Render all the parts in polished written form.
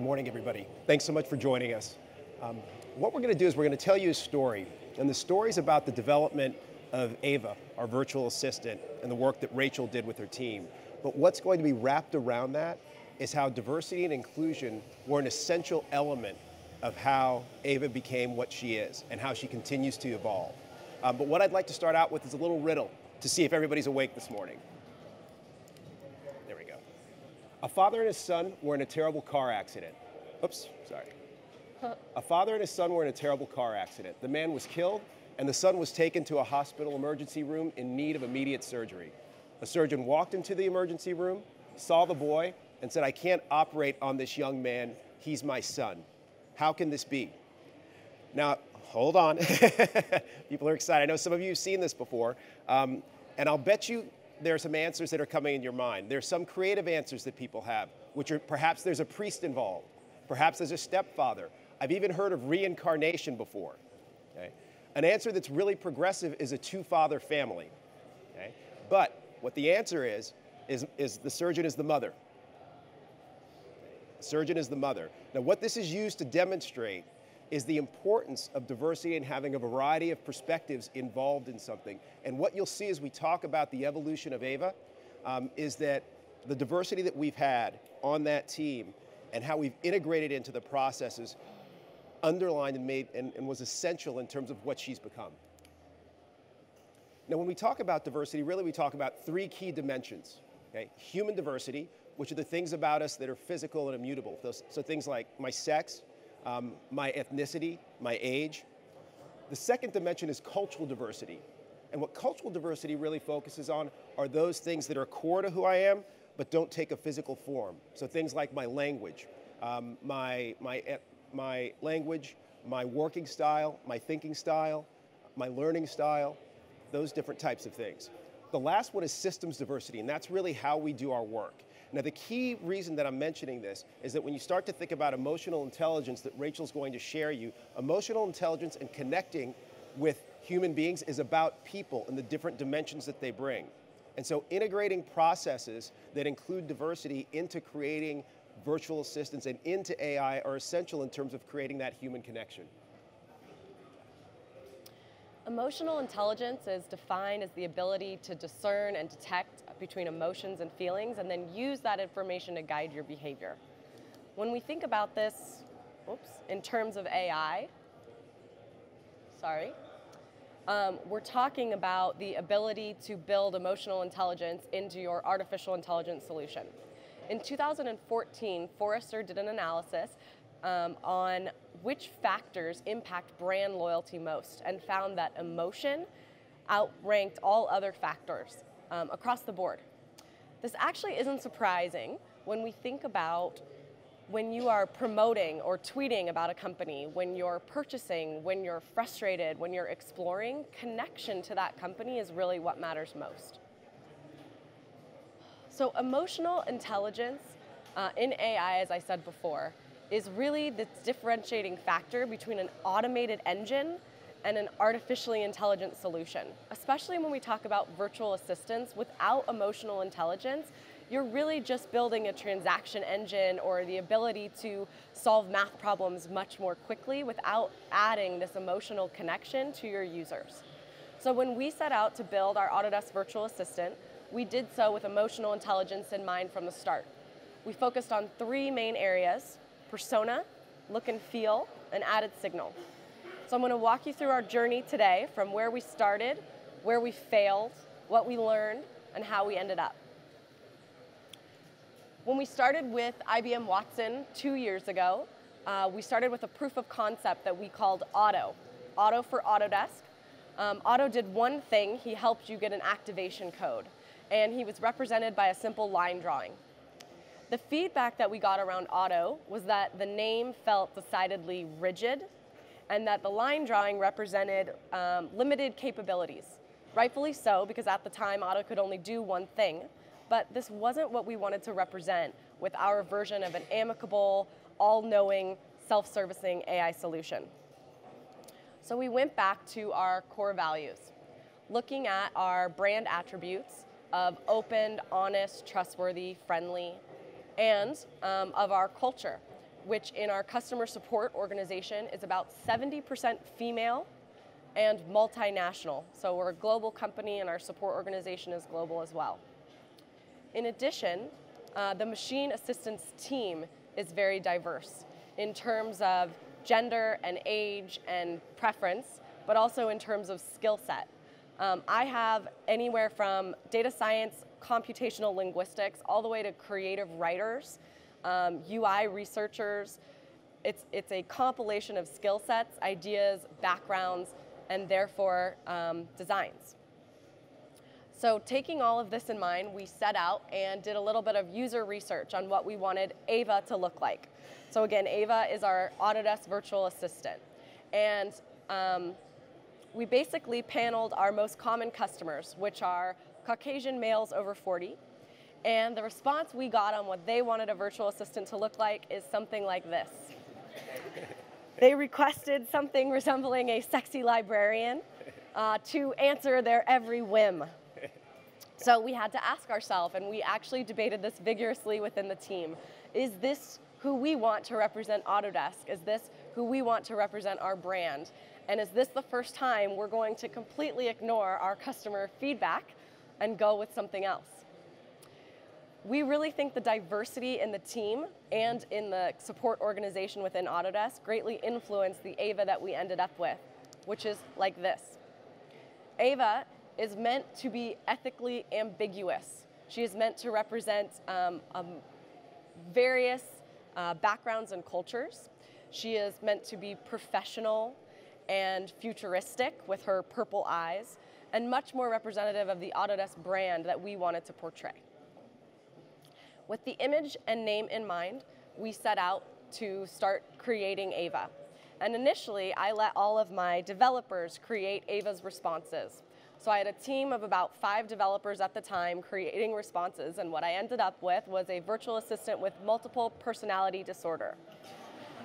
Morning, everybody. Thanks so much for joining us. What we're going to do is we're going to tell you a story, and the story is about the development of Ava, our virtual assistant, and the work that Rachel did with her team. But what's going to be wrapped around that is how diversity and inclusion were an essential element of how Ava became what she is and how she continues to evolve. But what I'd like to start out with is a little riddle to see if everybody's awake this morning. There we go. A father and his son were in a terrible car accident. Oops, sorry. A father and his son were in a terrible car accident. The man was killed, and the son was taken to a hospital emergency room in need of immediate surgery. A surgeon walked into the emergency room, saw the boy, and said, "I can't operate on this young man. He's my son. How can this be?" Now, hold on. People are excited. I know some of you have seen this before, and I'll bet you there are some answers that are coming in your mind. There's some creative answers that people have, which are perhaps there's a priest involved, perhaps there's a stepfather. I've even heard of reincarnation before. Okay? An answer that's really progressive is a two-father family. Okay? But what the answer is the surgeon is the mother. The surgeon is the mother. Now, what this is used to demonstrate is the importance of diversity and having a variety of perspectives involved in something. And what you'll see as we talk about the evolution of Ava is that the diversity that we've had on that team and how we've integrated into the processes underlined and made and was essential in terms of what she's become. Now, when we talk about diversity, really we talk about three key dimensions. Okay? Human diversity, which are the things about us that are physical and immutable. So things like my sex, my ethnicity, my age. The second dimension is cultural diversity. And what cultural diversity really focuses on are those things that are core to who I am, but don't take a physical form. So things like my language, my language, my working style, my thinking style, my learning style, those different types of things. The last one is systems diversity, and that's really how we do our work. Now, the key reason that I'm mentioning this is that when you start to think about emotional intelligence that Rachel's going to share you, emotional intelligence and connecting with human beings is about people and the different dimensions that they bring. And so integrating processes that include diversity into creating virtual assistants and into AI are essential in terms of creating that human connection. Emotional intelligence is defined as the ability to discern and detect between emotions and feelings and then use that information to guide your behavior. When we think about this, in terms of AI, we're talking about the ability to build emotional intelligence into your artificial intelligence solution. In 2014, Forrester did an analysis on which factors impact brand loyalty most and found that emotion outranked all other factors across the board. This actually isn't surprising when we think about when you are promoting or tweeting about a company, when you're purchasing, when you're frustrated, when you're exploring, connection to that company is really what matters most. So emotional intelligence in AI, as I said before, is really the differentiating factor between an automated engine and an artificially intelligent solution. Especially when we talk about virtual assistants, without emotional intelligence, you're really just building a transaction engine or the ability to solve math problems much more quickly without adding this emotional connection to your users. So when we set out to build our Autodesk virtual assistant, we did so with emotional intelligence in mind from the start. We focused on three main areas: persona, look and feel, and added signal. So I'm going to walk you through our journey today from where we started, where we failed, what we learned, and how we ended up. When we started with IBM Watson 2 years ago, we started with a proof of concept that we called Auto. Auto for Autodesk. Auto did one thing: he helped you get an activation code. And he was represented by a simple line drawing. The feedback that we got around Auto was that the name felt decidedly rigid and that the line drawing represented limited capabilities. Rightfully so, because at the time Auto could only do one thing, but this wasn't what we wanted to represent with our version of an amicable, all-knowing, self-servicing AI solution. So we went back to our core values, looking at our brand attributes of open, honest, trustworthy, friendly, and of our culture, which in our customer support organization is about 70% female and multinational. So we're a global company and our support organization is global as well. In addition, the machine assistance team is very diverse in terms of gender and age and preference, but also in terms of skill set. I have anywhere from data science, computational linguistics, all the way to creative writers, UI researchers. It's a compilation of skill sets, ideas, backgrounds, and therefore designs. So taking all of this in mind, we set out and did a little bit of user research on what we wanted Ava to look like. So again, Ava is our Autodesk virtual assistant. And we basically paneled our most common customers, which are Caucasian males over 40. And the response we got on what they wanted a virtual assistant to look like is something like this. They requested something resembling a sexy librarian to answer their every whim. So we had to ask ourselves, and we actually debated this vigorously within the team, is this who we want to represent Autodesk? Is this who we want to represent our brand? And is this the first time we're going to completely ignore our customer feedback and go with something else? We really think the diversity in the team and in the support organization within Autodesk greatly influenced the Ava that we ended up with, which is like this. Ava is meant to be ethically ambiguous. She is meant to represent various backgrounds and cultures. She is meant to be professional and futuristic with her purple eyes, and much more representative of the Autodesk brand that we wanted to portray. With the image and name in mind, we set out to start creating Ava. And initially, I let all of my developers create Ava's responses. So I had a team of about 5 developers at the time creating responses, and what I ended up with was a virtual assistant with multiple personality disorder.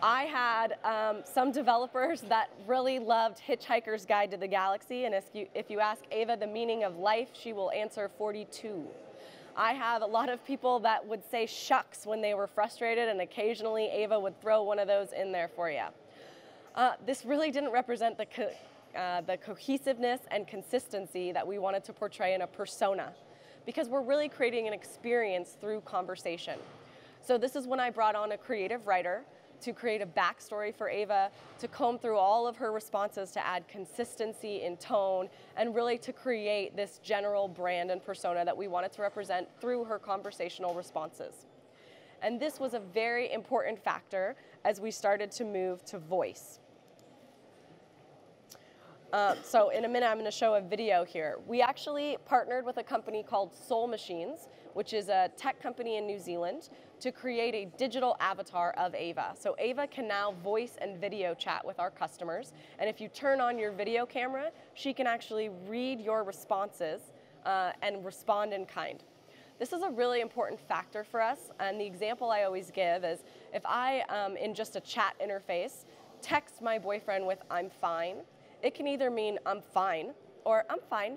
I had some developers that really loved Hitchhiker's Guide to the Galaxy, and if you ask Ava the meaning of life, she will answer 42. I have a lot of people that would say shucks when they were frustrated, and occasionally Ava would throw one of those in there for you. This really didn't represent the cohesiveness and consistency that we wanted to portray in a persona, because we're really creating an experience through conversation. So this is when I brought on a creative writer to create a backstory for Ava, to comb through all of her responses to add consistency in tone, and really to create this general brand and persona that we wanted to represent through her conversational responses. And this was a very important factor as we started to move to voice. So in a minute, I'm going to show a video here. We actually partnered with a company called Soul Machines, which is a tech company in New Zealand, to create a digital avatar of Ava. So Ava can now voice and video chat with our customers. And if you turn on your video camera, she can actually read your responses and respond in kind. This is a really important factor for us. And the example I always give is if I, in just a chat interface, text my boyfriend with "I'm fine," it can either mean "I'm fine" or "I'm fine."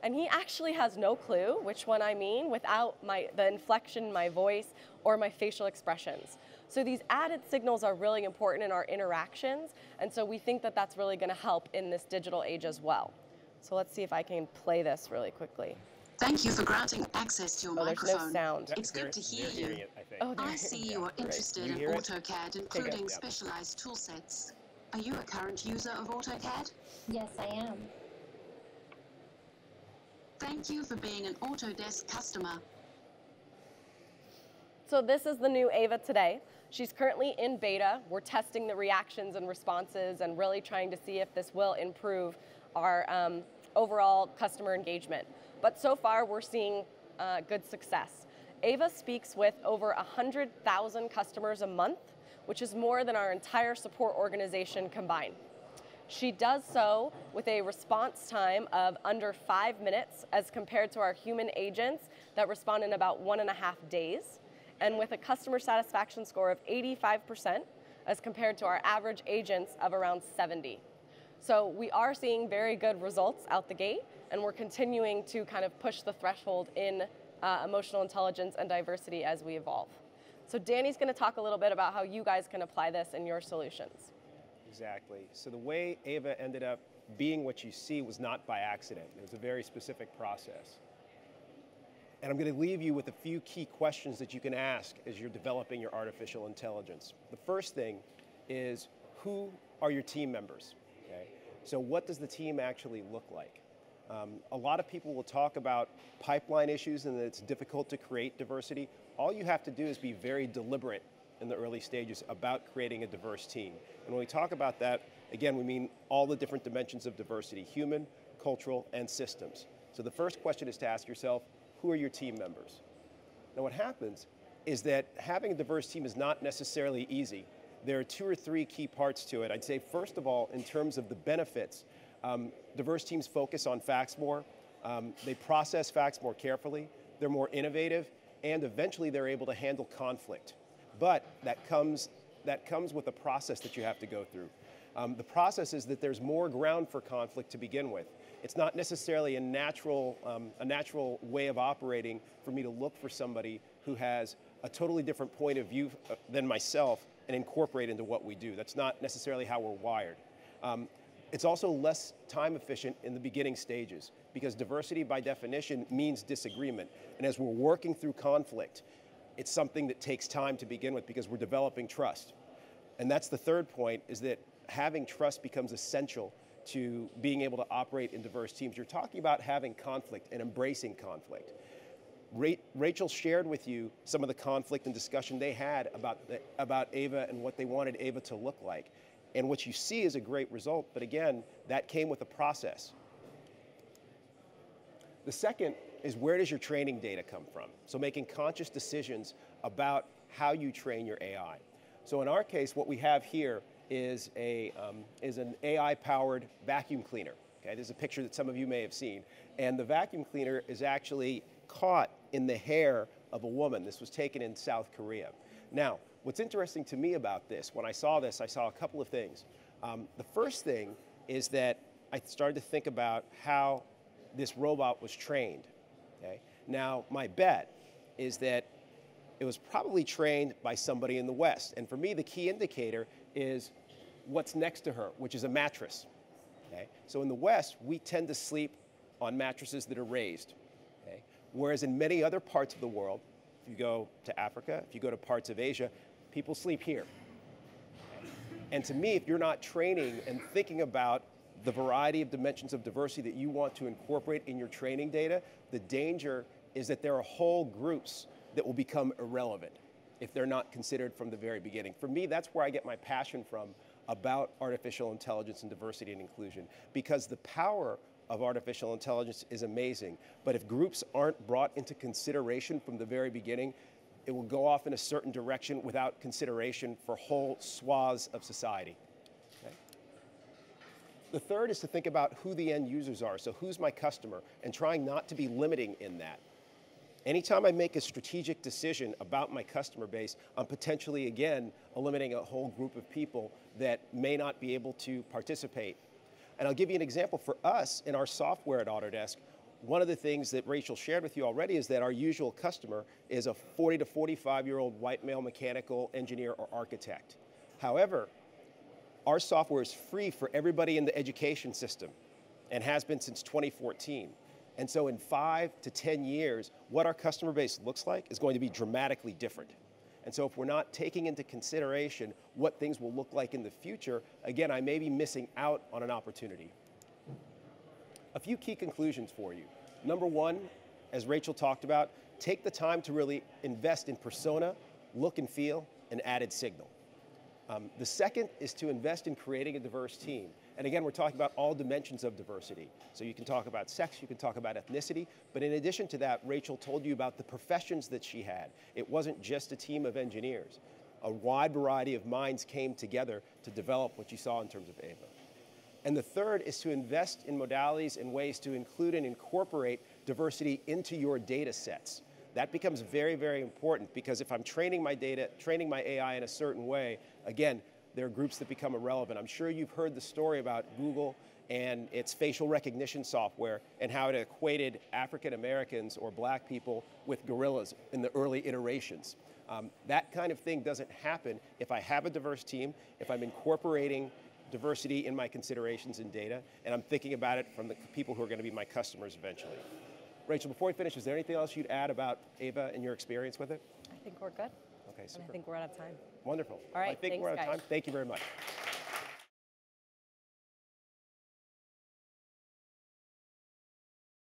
And he actually has no clue which one I mean without the inflection in my voice or my facial expressions. So these added signals are really important in our interactions, and so we think that that's really going to help in this digital age as well. So let's see if I can play this really quickly. Thank you for granting access to your microphone. There's no sound. It's good to hear you. I see you are interested in AutoCAD, including specialized tool sets. Are you a current user of AutoCAD? Yes, I am. Thank you for being an Autodesk customer. So this is the new Ava today. She's currently in beta. We're testing the reactions and responses and really trying to see if this will improve our overall customer engagement. But so far, we're seeing good success. Ava speaks with over 100,000 customers a month, which is more than our entire support organization combined. She does so with a response time of under 5 minutes as compared to our human agents that respond in about 1.5 days, and with a customer satisfaction score of 85% as compared to our average agents of around 70. So we are seeing very good results out the gate, and we're continuing to kind of push the threshold in emotional intelligence and diversity as we evolve. So Danny's going to talk a little bit about how you guys can apply this in your solutions. Exactly. So the way Ava ended up being what you see was not by accident. It was a very specific process. And I'm going to leave you with a few key questions that you can ask as you're developing your artificial intelligence. The first thing is, who are your team members? Okay? So what does the team actually look like? A lot of people will talk about pipeline issues and that it's difficult to create diversity. All you have to do is be very deliberate in the early stages about creating a diverse team. And when we talk about that, again, we mean all the different dimensions of diversity: human, cultural, and systems. So the first question is to ask yourself, who are your team members? Now what happens is that having a diverse team is not necessarily easy. There are 2 or 3 key parts to it. I'd say, first of all, in terms of the benefits, diverse teams focus on facts more, they process facts more carefully, they're more innovative, and eventually they're able to handle conflict. But that comes with a process that you have to go through. The process is that there's more ground for conflict to begin with. It's not necessarily a natural way of operating for me to look for somebody who has a totally different point of view than myself and incorporate into what we do. That's not necessarily how we're wired. It's also less time efficient in the beginning stages, because diversity by definition means disagreement. And as we're working through conflict, it's something that takes time to begin with because we're developing trust. And that's the third point, is that having trust becomes essential to being able to operate in diverse teams. You're talking about having conflict and embracing conflict. Rachel shared with you some of the conflict and discussion they had about Ava and what they wanted Ava to look like. And what you see is a great result, but again, that came with a process. The second is, where does your training data come from? So making conscious decisions about how you train your AI. So in our case, what we have here is an AI-powered vacuum cleaner. Okay, there's a picture that some of you may have seen. And the vacuum cleaner is actually caught in the hair of a woman. This was taken in South Korea. Now, what's interesting to me about this, when I saw this, I saw a couple of things. The first thing is that I started to think about how this robot was trained. Okay? Now, my bet is that it was probably trained by somebody in the West. And for me, the key indicator is what's next to her, which is a mattress. Okay? So in the West, we tend to sleep on mattresses that are raised. Okay? Whereas in many other parts of the world, if you go to Africa, if you go to parts of Asia, people sleep here. Okay? And to me, if you're not training and thinking about the variety of dimensions of diversity that you want to incorporate in your training data, the danger is that there are whole groups that will become irrelevant if they're not considered from the very beginning. For me, that's where I get my passion from about artificial intelligence and diversity and inclusion, because the power of artificial intelligence is amazing, but if groups aren't brought into consideration from the very beginning, it will go off in a certain direction without consideration for whole swaths of society. Okay? The third is to think about who the end users are, so who's my customer, and trying not to be limiting in that. Anytime I make a strategic decision about my customer base, I'm potentially, again, eliminating a whole group of people that may not be able to participate. And I'll give you an example. For us, in our software at Autodesk, one of the things that Rachel shared with you already is that our usual customer is a 40 to 45-year-old white male mechanical engineer or architect. However, our software is free for everybody in the education system and has been since 2014. And so in 5 to 10 years, what our customer base looks like is going to be dramatically different. And so if we're not taking into consideration what things will look like in the future, again, I may be missing out on an opportunity. A few key conclusions for you. Number one, as Rachel talked about, take the time to really invest in persona, look and feel, and added signal. The second is to invest in creating a diverse team. And again, we're talking about all dimensions of diversity. So you can talk about sex, you can talk about ethnicity, but in addition to that, Rachel told you about the professions that she had. It wasn't just a team of engineers. A wide variety of minds came together to develop what you saw in terms of Ava. And the third is to invest in modalities and ways to include and incorporate diversity into your data sets. That becomes very, very important, because if I'm training my AI in a certain way, again, there are groups that become irrelevant. I'm sure you've heard the story about Google and its facial recognition software, and how it equated African Americans or black people with gorillas in the early iterations. That kind of thing doesn't happen if I have a diverse team, if I'm incorporating diversity in my considerations in data, and I'm thinking about it from the people who are going to be my customers eventually. Rachel, before we finish, is there anything else you'd add about Ava and your experience with it? I think we're good. Okay, super. And I think we're out of time. Wonderful. All right, I think thanks, we're out of guys. time. Thank you very much.